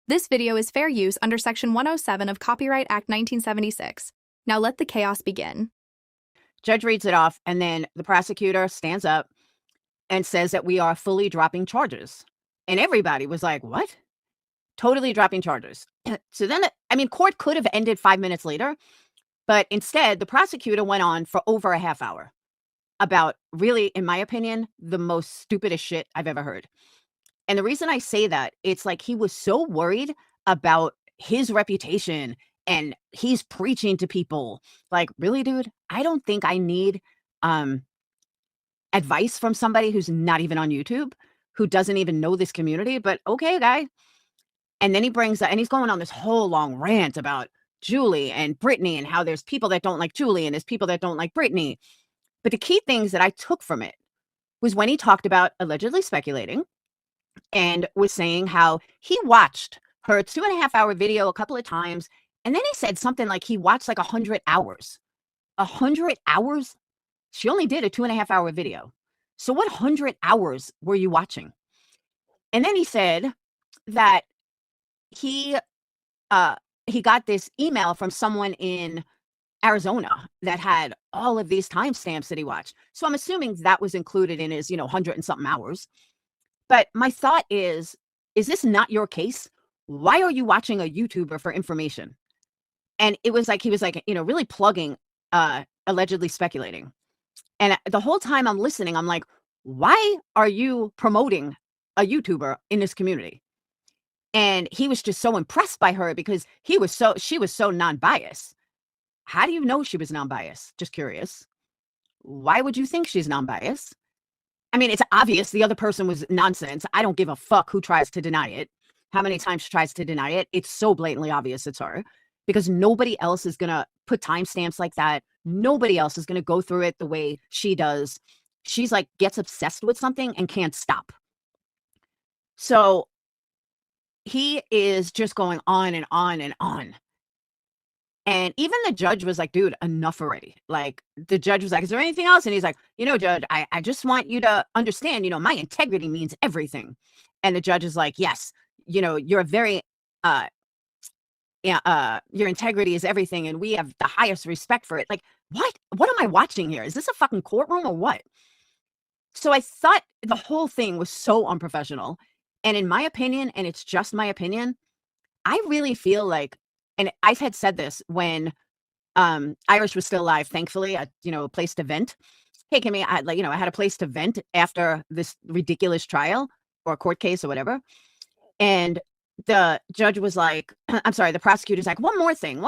This video is fair use under Section 107 of Copyright Act 1976. Now let the chaos begin. Judge reads it off, and then the prosecutor stands up and says that we are fully dropping charges. And everybody was like, what? Totally dropping charges. So then, court could have ended 5 minutes later, but instead, the prosecutor went on for over a half hour about really, in my opinion, the most stupidest shit I've ever heard. And the reason I say that, it's like he was so worried about his reputation and he's preaching to people. Like, really, dude? I don't think I need advice from somebody who's not even on YouTube, who doesn't even know this community, but okay, guy. And then he brings that, and he's going on this whole long rant about Julie and Brittany and how there's people that don't like Julie and there's people that don't like Brittany. But the key things that I took from it was when he talked about allegedly speculating and was saying how he watched her 2.5-hour video a couple of times. And then he said something like he watched like 100 hours. 100 hours? She only did a 2.5-hour video. So what 100 hours were you watching? And then he said that he got this email from someone in Arizona that had all of these timestamps that he watched. So I'm assuming that was included in his, 100 and something hours. But my thought is this not your case? Why are you watching a YouTuber for information? And it was like, he was like, really plugging, allegedly speculating. And the whole time I'm listening, I'm like, why are you promoting a YouTuber in this community? And he was just so impressed by her because she was so non-biased. How do you know she was non-biased? Just curious. Why would you think she's non-biased? It's obvious the other person was nonsense. I don't give a fuck who tries to deny it. How many times she tries to deny it. It's so blatantly obvious it's her because nobody else is going to put timestamps like that. Nobody else is going to go through it the way she does. She's like gets obsessed with something and can't stop. So he is just going on and on and on. And even the judge was like, dude, enough already. Like, the judge was like, is there anything else? And he's like, judge, I just want you to understand, my integrity means everything. And the judge is like, yes, you're very, your integrity is everything. And we have the highest respect for it. Like, what am I watching here? Is this a fucking courtroom or what? So I thought the whole thing was so unprofessional. And in my opinion, and it's just my opinion, I really feel like, and I had said this when Irish was still alive, thankfully, a place to vent. Hey, Kimmy, I had a place to vent after this ridiculous trial or court case or whatever. And the judge was like, I'm sorry, the prosecutor's like, one more thing.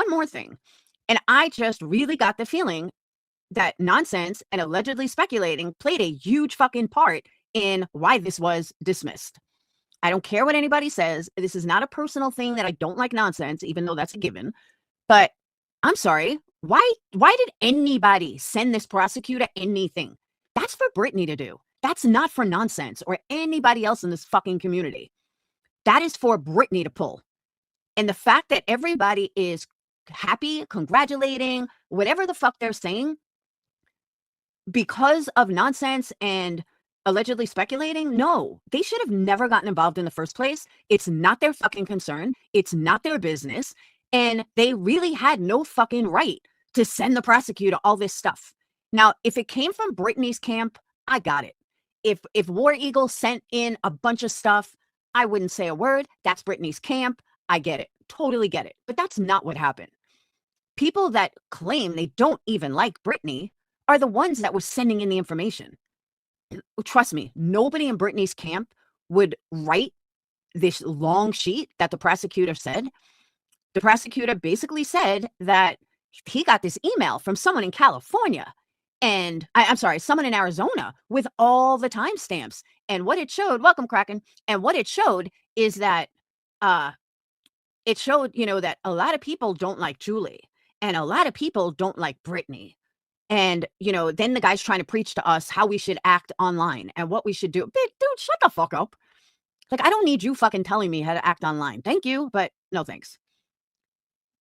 And I just really got the feeling that nonsense and allegedly speculating played a huge fucking part in why this was dismissed. I don't care what anybody says. This is not a personal thing that I don't like nonsense, even though that's a given. But I'm sorry. Why did anybody send this prosecutor anything? That's for Brittany to do. That's not for nonsense or anybody else in this fucking community. That is for Brittany to pull. And the fact that everybody is happy, congratulating, whatever the fuck they're saying, because of nonsense and allegedly speculating, no, they should have never gotten involved in the first place. It's not their fucking concern. It's not their business. And they really had no fucking right to send the prosecutor all this stuff. Now, if it came from Brittany's camp, I got it. If War Eagle sent in a bunch of stuff, I wouldn't say a word. That's Brittany's camp. I get it. Totally get it. But that's not what happened. People that claim they don't even like Brittany are the ones that were sending in the information. Trust me, nobody in Brittany's camp would write this long sheet that the prosecutor said. The prosecutor basically said that he got this email from someone in California and I'm sorry, someone in Arizona with all the timestamps. And what it showed, welcome Kraken. And what it showed is that it showed, that a lot of people don't like Julie and a lot of people don't like Brittany. And, then the guy's trying to preach to us how we should act online and what we should do. Dude, shut the fuck up. Like, I don't need you fucking telling me how to act online. Thank you, but no thanks.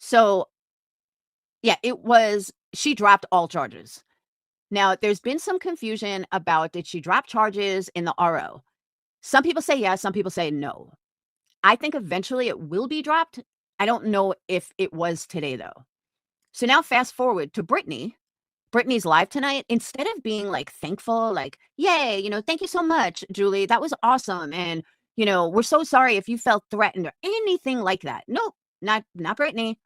So, yeah, she dropped all charges. Now, there's been some confusion about did she drop charges in the RO? Some people say yes, some people say no. I think eventually it will be dropped. I don't know if it was today, though. So now fast forward to Brittany. Brittany's live tonight. Instead of being, like, thankful, like, "Yay, thank you so much, Julie. That was awesome, and, we're so sorry if you felt threatened," or anything like that. Nope, not Brittany.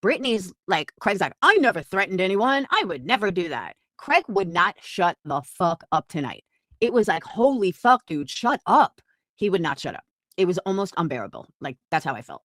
Brittany's like, Craig's like, "I never threatened anyone. I would never do that." Craig would not shut the fuck up tonight. It was like, "Holy fuck, dude, shut up." He would not shut up. It was almost unbearable. Like, that's how I felt.